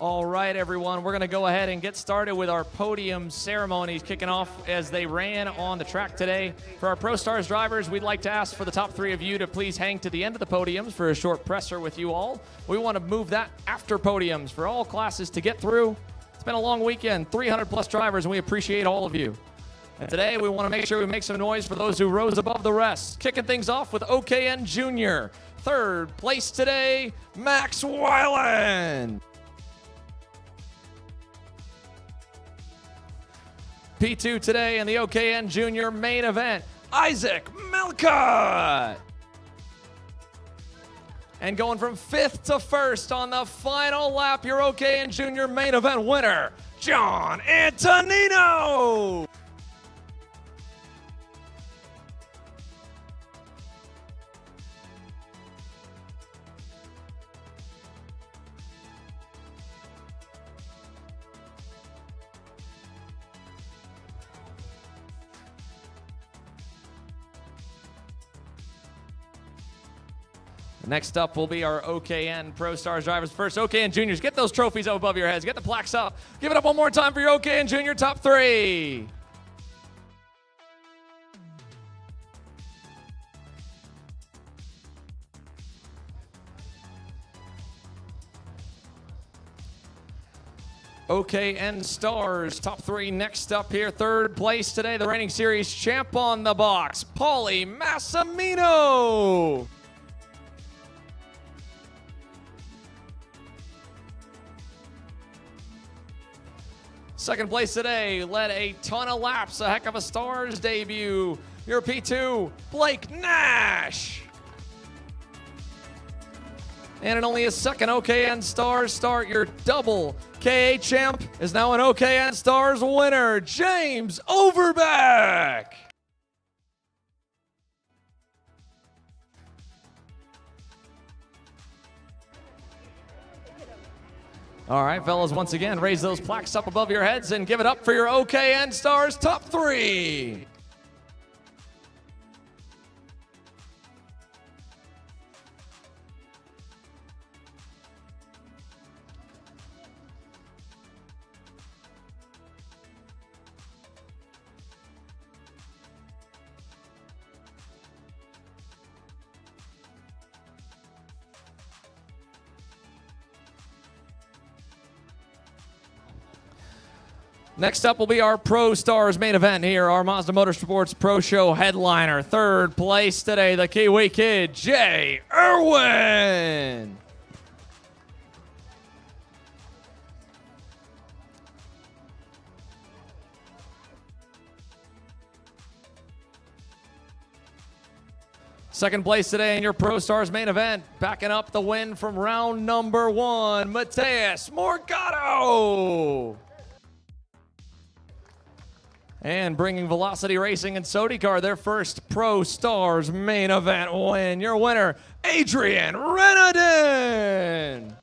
All right, everyone, we're going to go ahead and get started with our podium ceremonies kicking off as they ran on the track today. For our Pro Stars drivers, we'd like to ask for the top three of you to please hang to the end of the podiums for a short presser with you all. We want to move that after podiums for all classes to get through. It's been a long weekend, 300 plus drivers, and we appreciate all of you. And today we want to make sure we make some noise for those who rose above the rest. Kicking things off with OKN Junior. Third place today, Max Weiland. P2 today in the OKN Junior main event, Isaac Melcott. And going from 5th to 1st on the final lap, your OKN Junior main event winner, John Antonino. Next up will be our OKN Pro Stars drivers. First, OKN Juniors, get those trophies up above your heads. Get the plaques up. Give it up one more time for your OKN Junior top three. OKN Stars, top three next up here. Third place today, the reigning series champ on the box, Paulie Massimino. Second place today, led a ton of laps, a heck of a Stars debut. Your P2, Blake Nash. And in only his second OKN Stars start, your double KA champ is now an OKN Stars winner, James Overbeck. All right, fellas, once again, raise those plaques up above your heads and give it up for your OKN Stars top three. Next up will be our Pro Stars main event here, our Mazda Motorsports Pro Show headliner. Third place today, the Kiwi Kid, Jay Irwin. Second place today in your Pro Stars main event, backing up the win from round number one, Mateus Morgado. And bringing Velocity Racing and SodiCar their first Pro Stars main event win. Your winner, Adrian Renadin.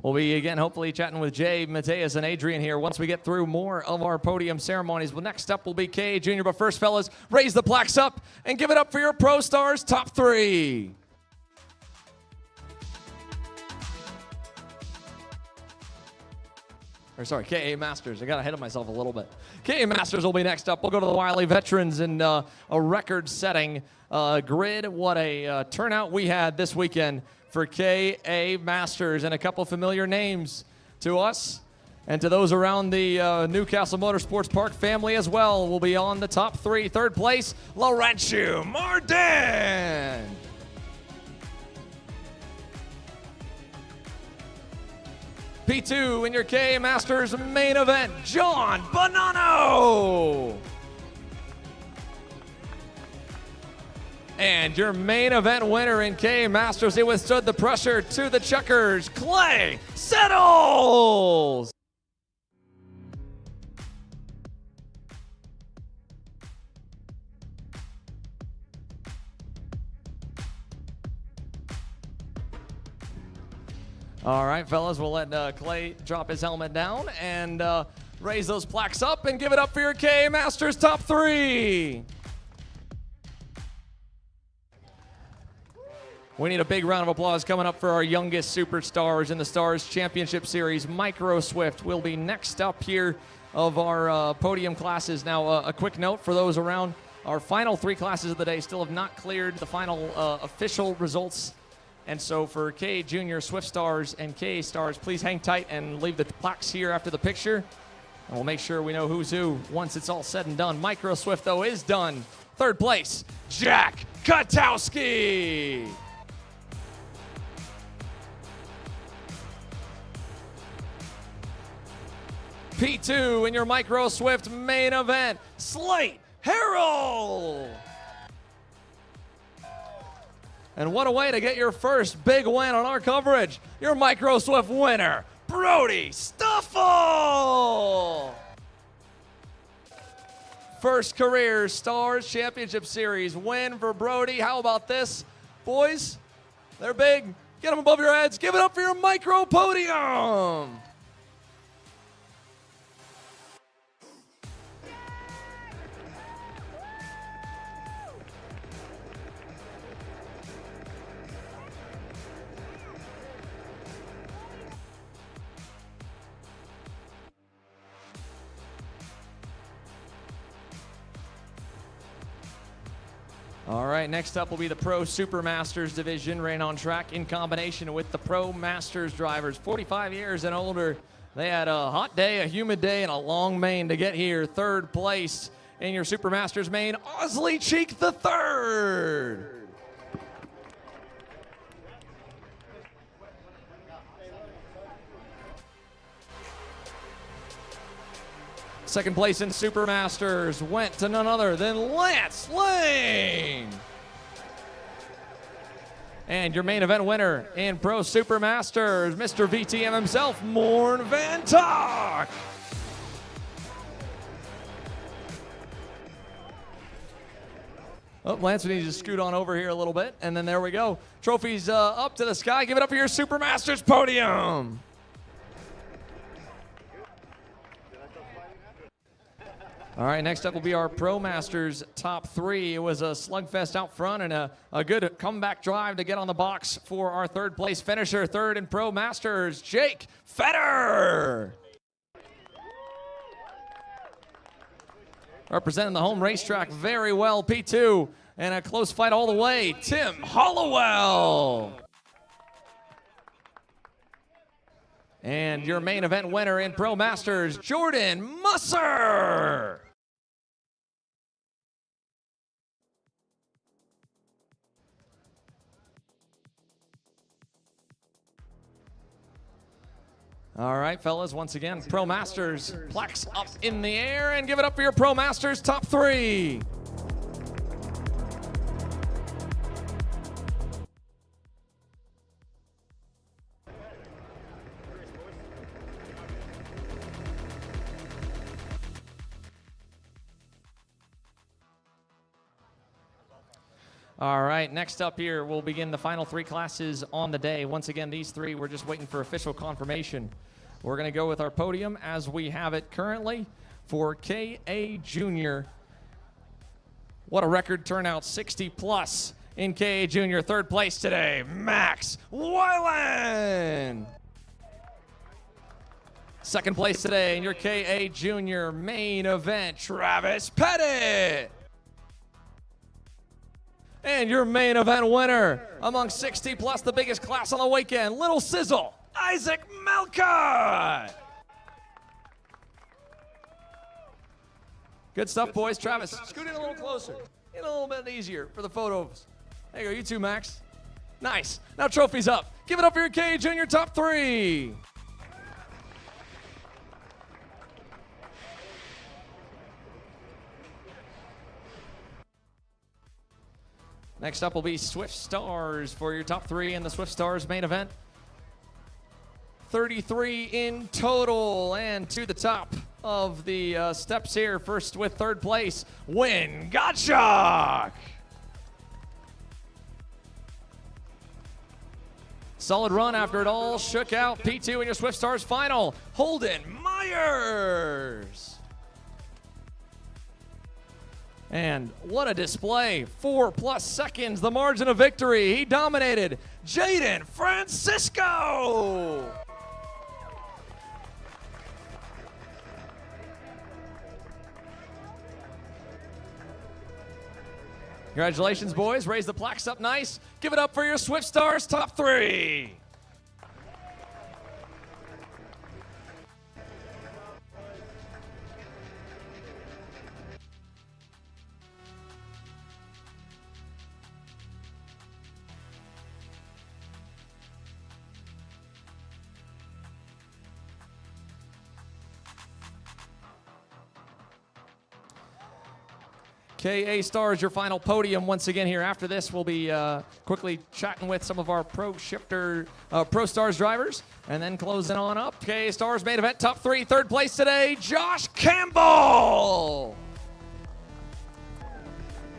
We'll be again hopefully chatting with Jay, Mateus, and Adrian here once we get through more of our podium ceremonies. Well, next up will be KA Junior. But first, fellas, raise the plaques up and give it up for your Pro Stars top three. Or sorry, KA Masters. I got ahead of myself a little bit. KA Masters will be next up. We'll go to the Wiley Veterans in a record-setting grid. What a turnout we had this weekend for KA Masters, and a couple familiar names to us and to those around the Newcastle Motorsports Park family as well. Will be on the top three. Third place, Laurentiu Martin. P2 in your KA Masters main event, John Bonanno. And your main event winner in KA Masters, it withstood the pressure to the checkers, Clay Settles. All right, fellas, we'll let Clay drop his helmet down and raise those plaques up and give it up for your KA Masters top three. We need a big round of applause coming up for our youngest superstars in the Stars Championship Series. Micro Swift will be next up here of our podium classes. Now, a quick note for those around. Our final 3 classes of the day still have not cleared the final official results. And so for KA Junior, Swift Stars, and KA Stars, please hang tight and leave the plaques here after the picture. And we'll make sure we know who's who once it's all said and done. Micro Swift, though, is done. 3rd place, Jack Katowski. P2 in your Micro Swift main event, Slate Harold. And what a way to get your first big win on our coverage. Your Micro Swift winner, Brody Stuffle. First career Stars Championship Series win for Brody. How about this? Boys, they're big. Get them above your heads. Give it up for your Micro Podium. All right, next up will be the Pro Super Masters division, ran on track in combination with the Pro Masters drivers, 45 years and older. They had a hot day, a humid day, and a long main to get here. 3rd place in your Super Masters main, Osley Cheek the third. Second place in Super Masters went to none other than Lance Lane. And your main event winner in Pro Super Masters, Mr. VTM himself, Morn Van Tok. Oh, Lance, we need to scoot on over here a little bit, and then there we go. Trophies up to the sky. Give it up for your Super Masters podium. All right, next up will be our Pro Masters top 3. It was a slugfest out front and a good comeback drive to get on the box for our 3rd place finisher. 3rd in Pro Masters, Jake Fetter. Representing the home racetrack very well, P2. And a close fight all the way, Tim Hollowell. And your main event winner in Pro Masters, Jordan Musser. All right, fellas, once again, Pro Masters plaques up in the air, and give it up for your Pro Masters top 3. All right, next up here, we'll begin the final 3 classes on the day. Once again, these 3, we're just waiting for official confirmation. We're going to go with our podium as we have it currently for KA Junior. What a record turnout, 60 plus in KA Junior. 3rd place today, Max Weiland. 2nd place today in your KA Junior main event, Travis Pettit. And your main event winner among 60 plus, the biggest class on the weekend, Little Sizzle, Isaac Melcott. Good stuff, boys. Travis, scoot in a little closer. Get a little bit easier for the photos. There you go, you too, Max. Nice. Now trophies up. Give it up for your KA Junior top 3. Next up will be Swift Stars for your top 3 in the Swift Stars main event. 33 in total, and to the top of the steps here. First with 3rd place, Win Gottschalk. Solid run after it all shook out. P2 in your Swift Stars final, Holden Myers. And what a display. 4+ seconds, the margin of victory. He dominated Jaden Francisco. Congratulations, boys. Raise the plaques up nice. Give it up for your Swift Stars top 3. KA Stars, your final podium once again here. After this, we'll be quickly chatting with some of our Pro Stars drivers, and then closing on up. KA Stars main event top 3, third place today, Josh Campbell.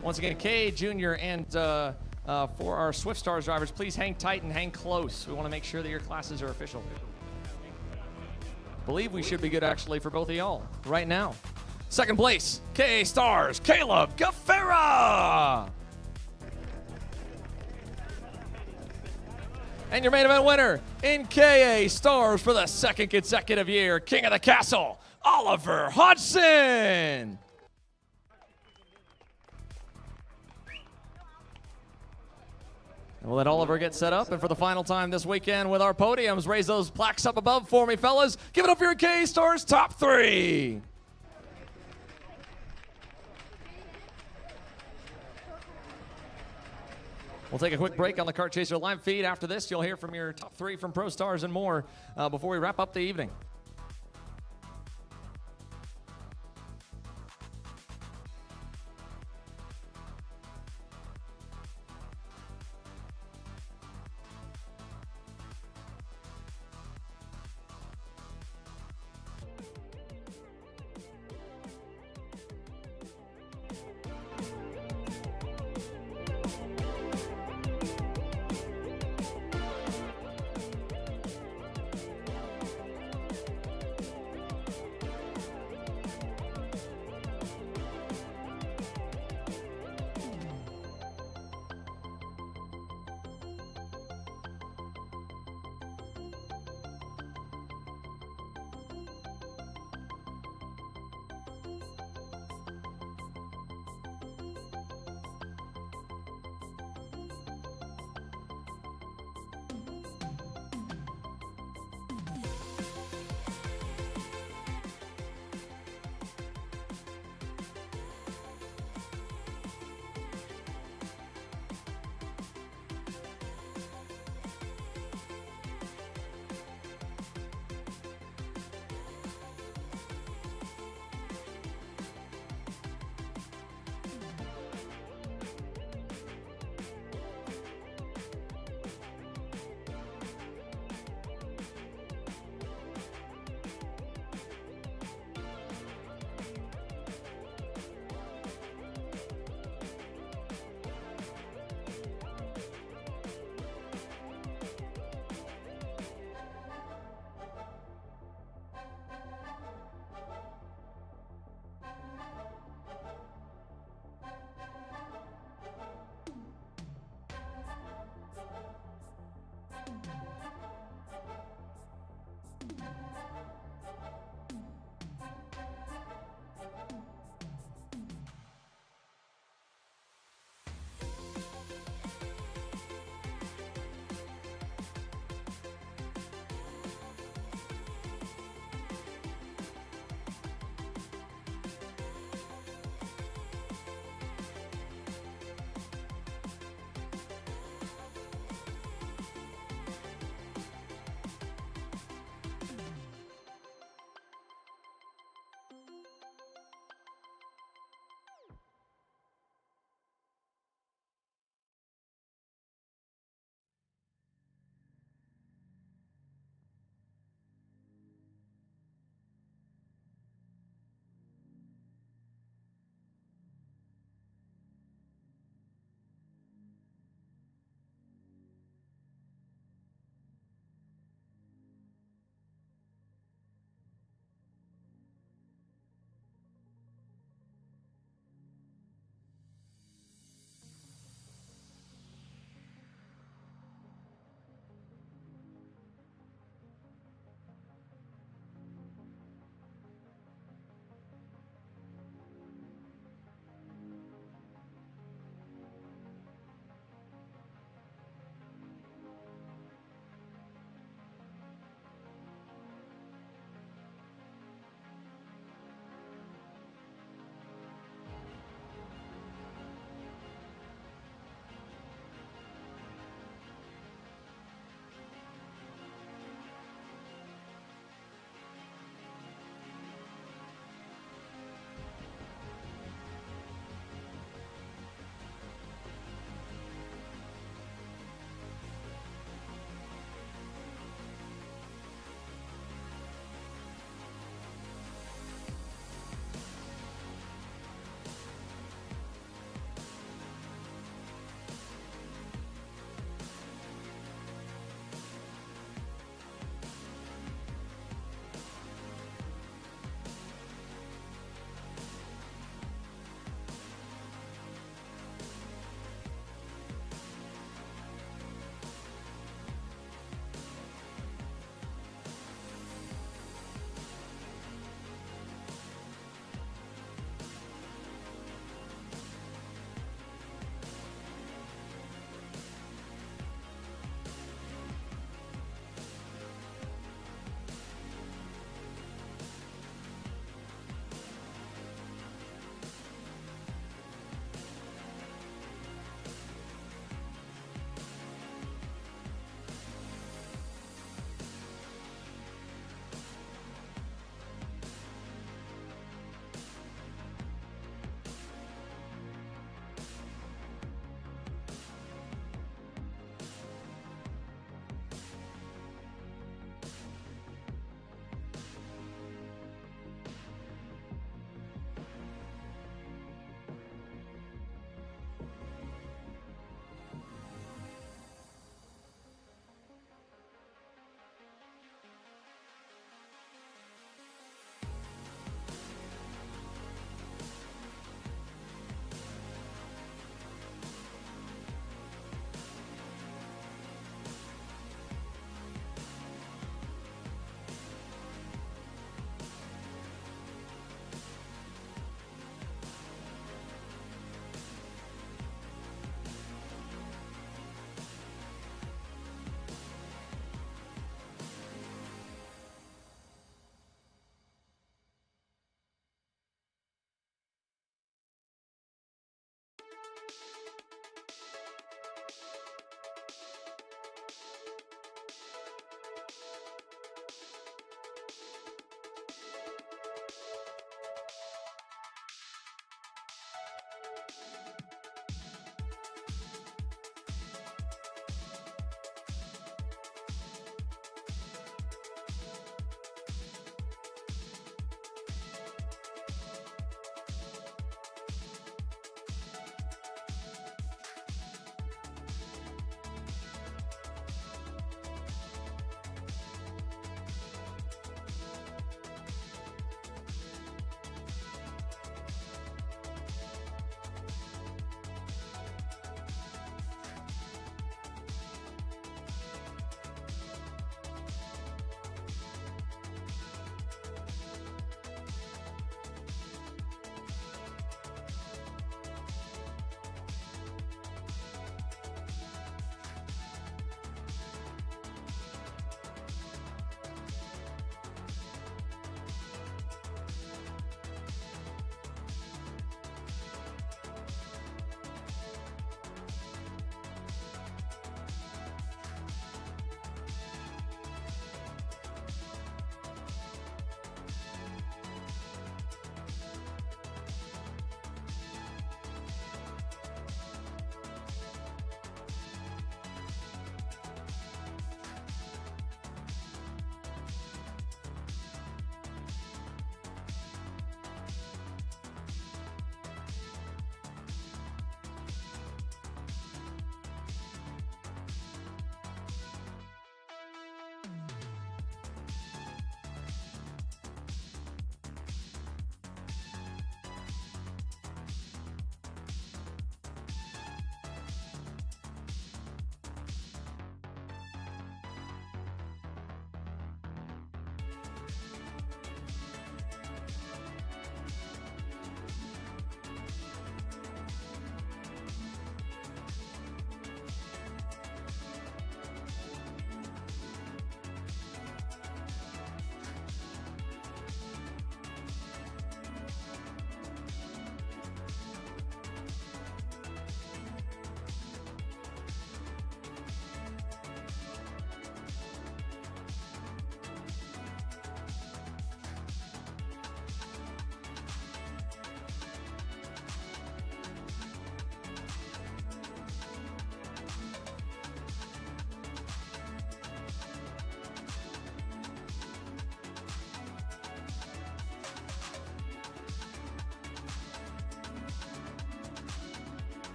Once again, KA Junior, and for our Swift Stars drivers, please hang tight and hang close. We want to make sure that your classes are official. Believe we should be good actually for both of y'all right now. Second place, KA Stars, Caleb Gaffera. And your main event winner in KA Stars for the second consecutive year, King of the Castle, Oliver Hodgson. And we'll let Oliver get set up, and for the final time this weekend with our podiums, raise those plaques up above for me, fellas. Give it up for your KA Stars top 3. We'll take a quick break on the Kart Chaser live feed. After this, you'll hear from your top 3 from Pro Stars and more before we wrap up the evening.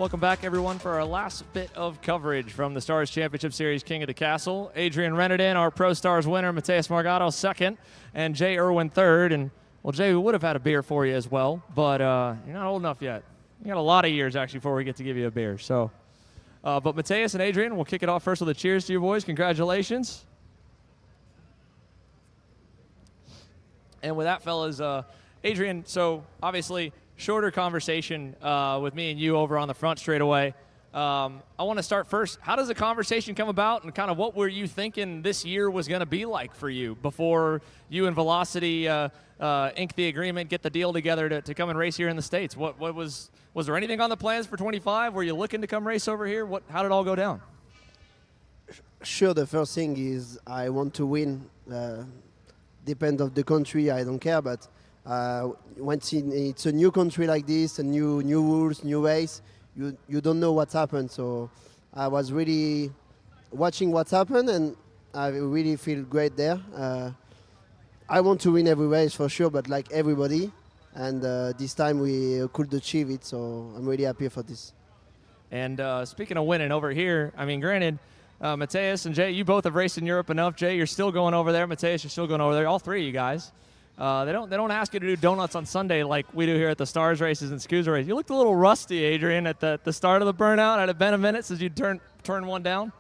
Welcome back, everyone, for our last bit of coverage from the Stars Championship Series King of the Castle. Adrian Renardin, our Pro Stars winner, Mateus Margado second, and Jay Irwin third. And, well, Jay, we would have had a beer for you as well, but you're not old enough yet. You got a lot of years, actually, before we get to give you a beer. So, but Mateus and Adrian, we'll kick it off first with a cheers to you boys. Congratulations. And with that, fellas, Adrian, so obviously shorter conversation with me and you over on the front straight away. I want to start first. How does the conversation come about, and kind of what were you thinking this year was going to be like for you before you and Velocity ink the agreement, get the deal together to come and race here in the States? What was there anything on the plans for 25? Were you looking to come race over here? How did it all go down? Sure, the first thing is I want to win. Depend of the country, I don't care, but once it's a new country like this, a new rules, new race, you don't know what's happened. So I was really watching what's happened, and I really feel great there. I want to win every race for sure, but like everybody, and this time we could achieve it, so I'm really happy for this. And speaking of winning over here, I mean, granted, Mateus and Jay, you both have raced in Europe enough. Jay, you're still going over there. Mateus, you're still going over there. All three of you guys. They don't ask you to do donuts on Sunday like we do here at the Stars races and SCUSA races. You looked a little rusty, Adrian, at the start of the burnout. Had it been a minute since you turned one down?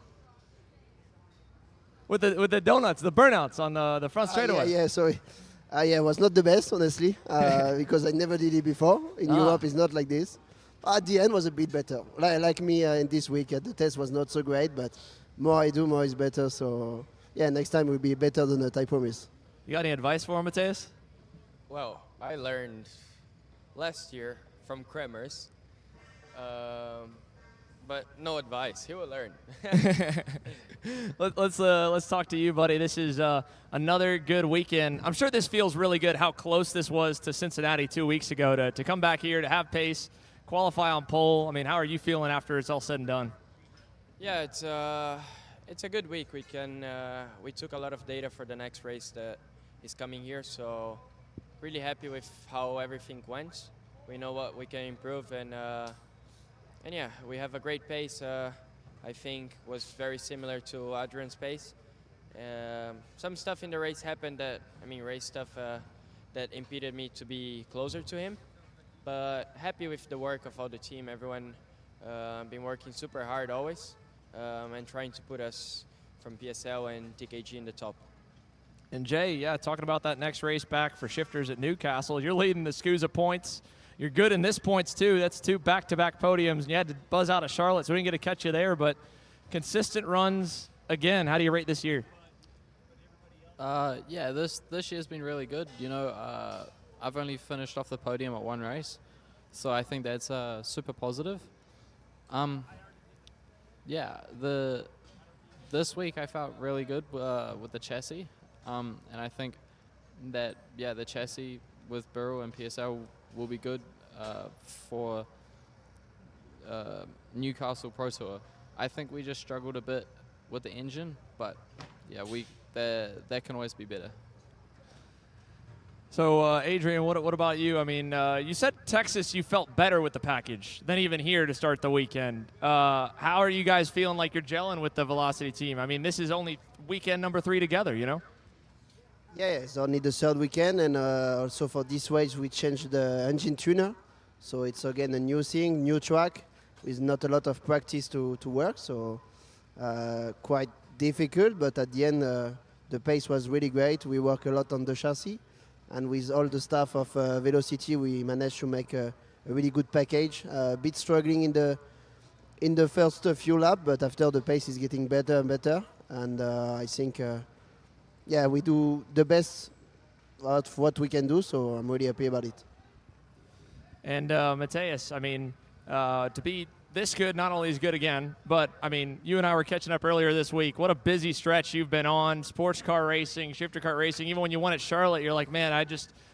With the donuts, the burnouts on the front straightaway. Yeah, sorry. It was not the best, honestly, because I never did it before. In Europe, it's not like this. At the end was a bit better. Like me in this week, the test was not so great, but more I do, more is better. So, yeah, next time will be better than that, I promise. You got any advice for him, Mateus? Well, I learned last year from Kremers, but no advice. He will learn. Let's talk to you, buddy. This is another good weekend. I'm sure this feels really good. How close this was to Cincinnati 2 weeks ago to come back here to have pace, qualify on pole. I mean, how are you feeling after it's all said and done? Yeah, it's a good week. We took a lot of data for the next race that is coming here, so really happy with how everything went. We know what we can improve, and yeah, we have a great pace. I think was very similar to Adrian's pace. Some stuff in the race happened race stuff that impeded me to be closer to him, but happy with the work of all the team. Everyone been working super hard always, and trying to put us from PSL and TKG in the top. And Jay, yeah, talking about that next race back for shifters at Newcastle. You're leading the SCUSA points. You're good in this points too. That's 2 back-to-back podiums. And you had to buzz out of Charlotte, so we didn't get to catch you there. But consistent runs again. How do you rate this year? Yeah, this year's been really good. You know, I've only finished off the podium at 1 race, so I think that's super positive. Yeah, this week I felt really good with the chassis. And I think that, yeah, the chassis with Burrow and PSL will be good for Newcastle Pro Tour. I think we just struggled a bit with the engine, but yeah, that can always be better. So, Adrian, what about you? I mean, you said Texas you felt better with the package than even here to start the weekend. How are you guys feeling like you're gelling with the Velocity team? I mean, this is only weekend number 3 together, you know? Yeah, it's only the 3rd weekend, and also for this race we changed the engine tuner. So it's again a new thing, new track, with not a lot of practice to work, so quite difficult, but at the end the pace was really great. We work a lot on the chassis, and with all the staff of Velocity we managed to make a really good package. A bit struggling in the first few laps, but after the pace is getting better and better, and I think yeah, we do the best out of what we can do, so I'm really happy about it. And Mateus, I mean, to be this good not only is good again, but I mean, you and I were catching up earlier this week. What a busy stretch you've been on, sports car racing, shifter kart racing. Even when you won at Charlotte, you're like, man,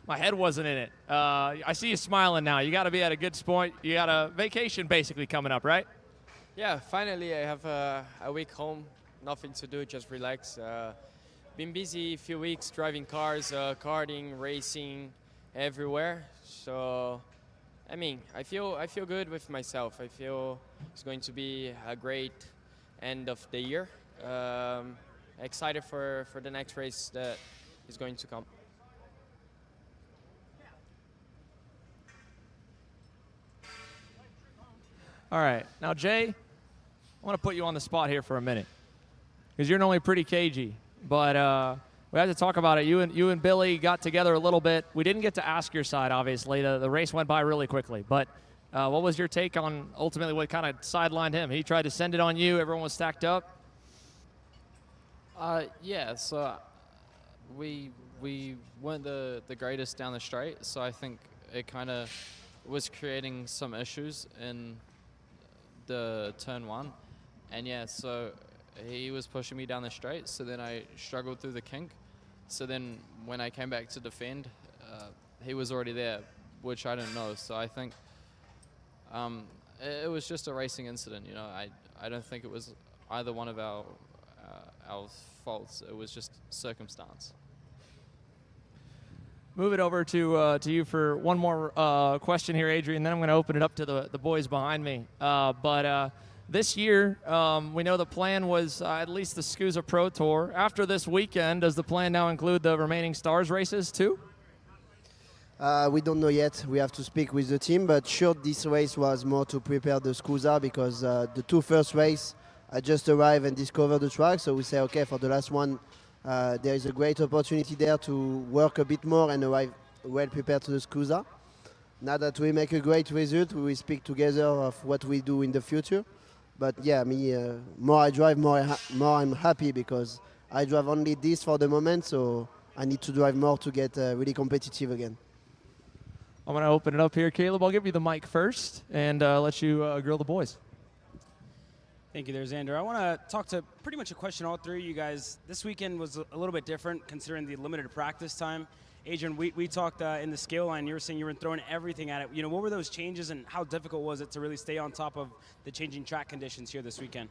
my head wasn't in it. I see you smiling now. You got to be at a good point. You got a vacation basically coming up, right? Yeah, finally I have a week home, nothing to do, just relax. Been busy a few weeks driving cars, karting, racing, everywhere. So I mean, I feel good with myself. I feel it's going to be a great end of the year. Excited for the next race that is going to come. All right. Now, Jay, I want to put you on the spot here for a minute because you're normally pretty cagey, but we have to talk about it. You and Billy got together a little bit. We didn't get to ask your side, obviously. The race went by really quickly, but what was your take on ultimately what kind of sidelined him? He tried to send it on you. Everyone was stacked up. Yeah, so we weren't the greatest down the straight, so I think it kind of was creating some issues in the turn one. And yeah, so he was pushing me down the straight, so then I struggled through the kink. So then when I came back to defend, he was already there, which I didn't know. So I think it was just a racing incident. You know, I don't think it was either one of our faults. It was just circumstance. Move it over to you for one more question here, Adrian. Then I'm going to open it up to the boys behind me. But this year, we know the plan was at least the SCUSA Pro Tour. After this weekend, does the plan now include the remaining Stars races too? We don't know yet. We have to speak with the team. But sure, this race was more to prepare the SCUSA because the two first races, I just arrived and discovered the track. So we say, okay, for the last one, there is a great opportunity there to work a bit more and arrive well prepared to the SCUSA. Now that we make a great result, we will speak together of what we do in the future. But yeah, more I drive, more I'm happy because I drive only this for the moment, so I need to drive more to get really competitive again. I'm going to open it up here. Caleb, I'll give you the mic first and let you grill the boys. Thank you there, Xander. I want to talk to pretty much a question all three of you guys. This weekend was a little bit different considering the limited practice time. Adrian, we talked in the scale line. You were saying you were throwing everything at it. You know, what were those changes and how difficult was it to really stay on top of the changing track conditions here this weekend?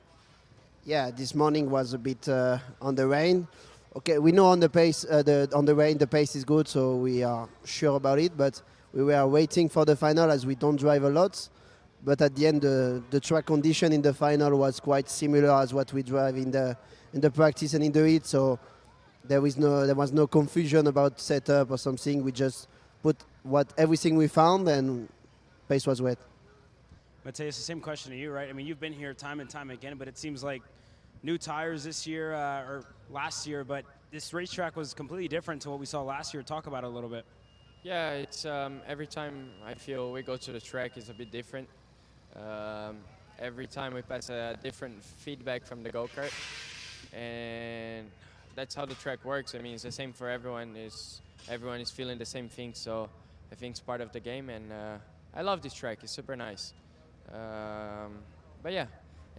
Yeah, this morning was a bit on the rain. Okay, we know on the pace, on the rain, the pace is good, so we are sure about it. But we were waiting for the final as we don't drive a lot. But at the end, the track condition in the final was quite similar as what we drive in the practice and in the heat. So there was no confusion about setup or something. We just put everything we found, and pace was wet. Matthias, the same question to you, right? I mean, you've been here time and time again, but it seems like new tires this year or last year, but this racetrack was completely different to what we saw last year. Talk about it a little bit. Yeah, it's every time I feel we go to the track is a bit different. Every time we pass a different feedback from the go-kart, and that's how the track works. I mean, it's the same for everyone. Everyone is feeling the same thing, so I think it's part of the game, and I love this track. It's super nice. But yeah,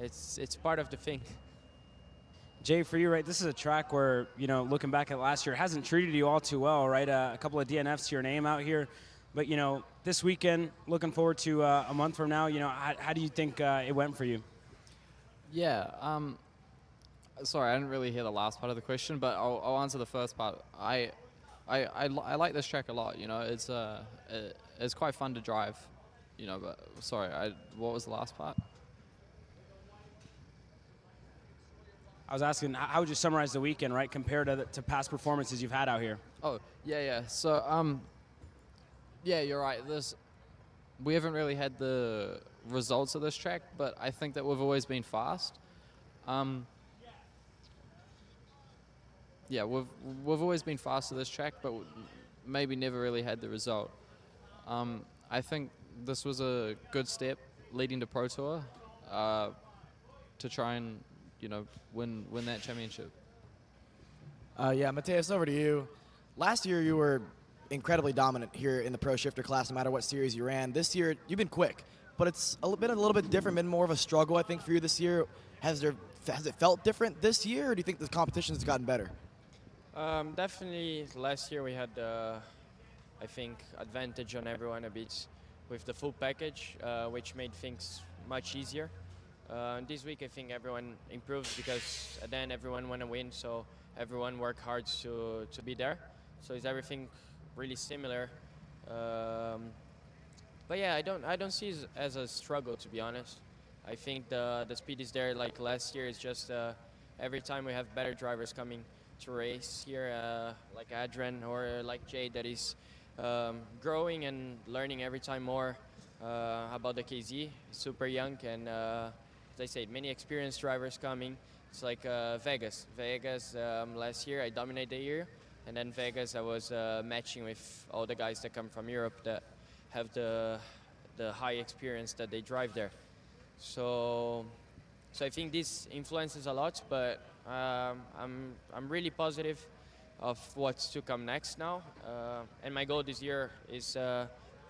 it's part of the thing. Jay, for you, right, this is a track where, you know, looking back at last year, it hasn't treated you all too well, right? A couple of DNFs to your name out here. But, you know, this weekend, looking forward to a month from now, you know, how do you think it went for you? Yeah, sorry, I didn't really hear the last part of the question, but I'll answer the first part. I like this track a lot, you know, it's quite fun to drive, you know, but sorry, what was the last part? I was asking, how would you summarize the weekend, right, compared to past performances you've had out here? Oh, yeah. So, yeah, you're right. We haven't really had the results of this track, but I think that we've always been fast. Yeah, we've always been fast to this track, but maybe never really had the result. I think this was a good step leading to Pro Tour to try and, you know, win that championship. Yeah, Matthias, over to you. Last year you were incredibly dominant here in the Pro Shifter class, no matter what series you ran. This year you've been quick, but it's been a little bit different, been more of a struggle, I think, for you this year. Has it felt different this year, or do you think the competition has gotten better? Definitely last year we had, I think, advantage on everyone a bit with the full package, which made things much easier. This week I think everyone improved because at the end everyone want to win, so everyone worked hard to be there. So is everything really similar? But yeah, I don't see it as a struggle, to be honest. I think the speed is there. Like last year, it's just every time we have better drivers coming to race here, like Adrian or like Jay, that is growing and learning every time more about the KZ. Super young, and as I said, many experienced drivers coming. It's like Vegas. Vegas last year, I dominated the year, and then Vegas, I was matching with all the guys that come from Europe that have the high experience that they drive there. So I think this influences a lot, but I'm really positive of what's to come next now. And my goal this year is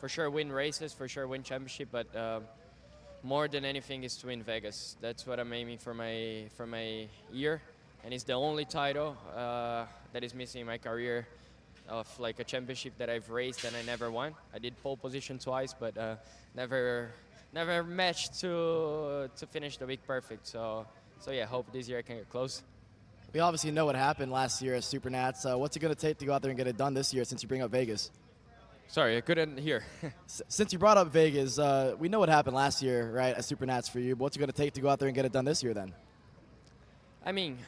for sure win races, for sure win championship, but more than anything is to win Vegas. That's what I'm aiming for my year, and it's the only title that is missing in my career of like a championship that I've raced and I never won. I did pole position twice, but never matched to finish the week perfect. So yeah, hope this year I can get close. We obviously know what happened last year at Supernats. What's it going to take to go out there and get it done this year since you bring up Vegas? Sorry, I couldn't hear. Since you brought up Vegas, we know what happened last year, right, at Supernats for you. But what's it going to take to go out there and get it done this year then? I mean,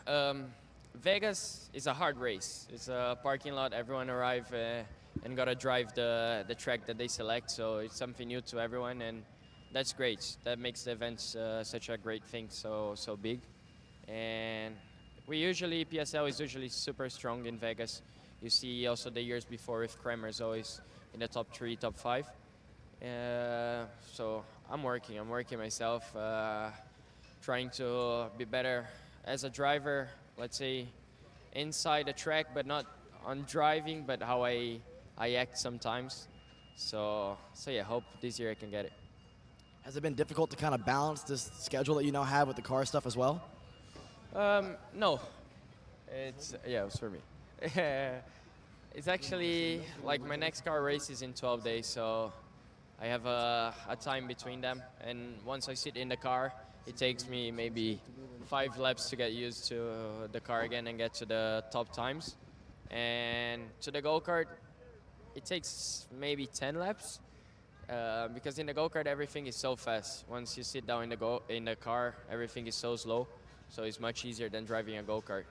Vegas is a hard race. It's a parking lot. Everyone arrive and gotta drive the track that they select. So it's something new to everyone, and that's great. That makes the events such a great thing, so big. And PSL is usually super strong in Vegas. You see also the years before with Kramer's always in the top 3, top 5. So I'm working myself, trying to be better as a driver, let's say inside the track, but not on driving, but how I act sometimes. So yeah, hope this year I can get it. Has it been difficult to kind of balance this schedule that you now have with the car stuff as well? No, it was for me. It's actually like my next car race is in 12 days, so I have a time between them, and once I sit in the car, it takes me maybe 5 laps to get used to the car again and get to the top times. And to the go-kart, it takes maybe 10 laps because in the go-kart everything is so fast. Once you sit down in the car, everything is so slow, so it's much easier than driving a go-kart.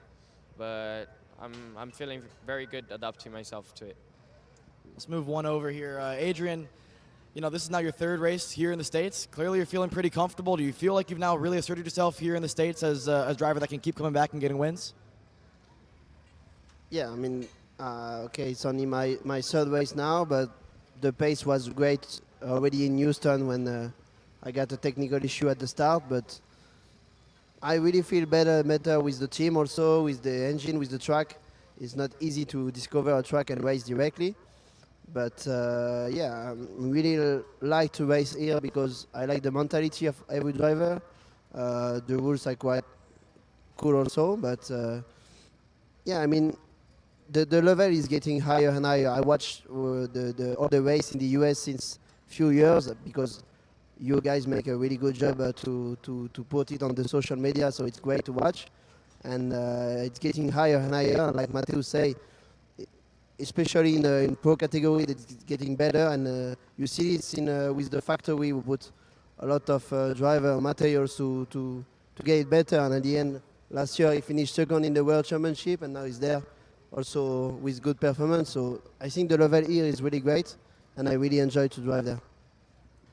But I'm feeling very good adapting myself to it. Let's move one over here. Adrian, you know, this is now your 3rd race here in the States. Clearly you're feeling pretty comfortable. Do you feel like you've now really asserted yourself here in the States as a driver that can keep coming back and getting wins? Yeah, I mean, okay, it's only my 3rd race now, but the pace was great already in Houston when I got a technical issue at the start, but I really feel better with the team also, with the engine, with the track. It's not easy to discover a track and race directly. But yeah, I really like to race here because I like the mentality of every driver. The rules are quite cool also, but yeah, I mean, the level is getting higher and higher. I watched all the race in the US since few years because you guys make a really good job to put it on the social media, so it's great to watch. And it's getting higher and higher, like Matthew say, especially in pro category, it's getting better. And you see this with the factory, we put a lot of driver materials to get it better. And at the end, last year he finished 2nd in the World Championship, and now he's there also with good performance. So I think the level here is really great, and I really enjoy to drive there.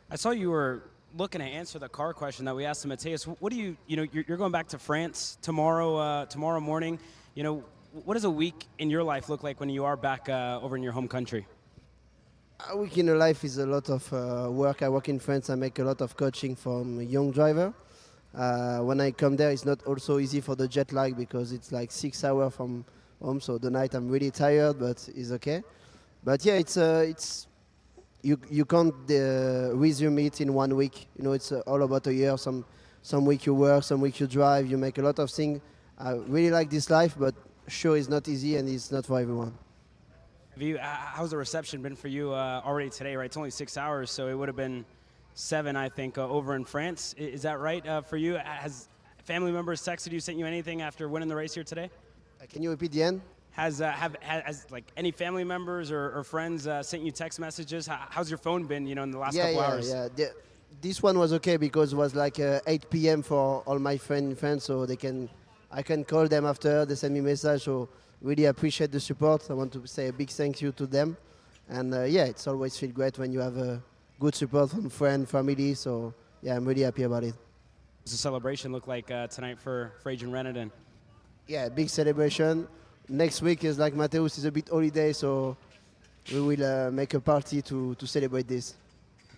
I saw you were looking to answer the car question that we asked Mateus. What do you're going back to France tomorrow morning. You know, what does a week in your life look like when you are back over in your home country? A week in a life is a lot of work. I work in France. I make a lot of coaching from a young driver. When I come there, it's not also easy for the jet lag because it's like 6 hours from home. So the night I'm really tired, but it's okay. But yeah, it's you can't resume it in 1 week. You know, it's all about a year. Some week you work, some week you drive. You make a lot of things. I really like this life, but sure, it's not easy and it's not for everyone. How's the reception been for you already today, right? It's only 6 hours, so it would have been 7, I think, over in France. Is that right for you? Has family members texted you, sent you anything after winning the race here today? Can you repeat the end? Has like any family members or friends sent you text messages? How's your phone been, in the last couple hours? This one was okay because it was like 8 p.m. for all my friends, so I can call them after, they send me message, so really appreciate the support. I want to say a big thank you to them. And it's always feel great when you have a good support from friends, family, so yeah, I'm really happy about it. What's the celebration look like tonight for Adrian Reneden? Yeah, big celebration. Next week is like Mateus is a bit holiday, so we will make a party to celebrate this.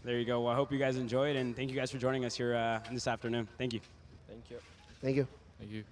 There you go. Well, I hope you guys enjoy it, and thank you guys for joining us here this afternoon. Thank you. Thank you. Thank you. Thank you.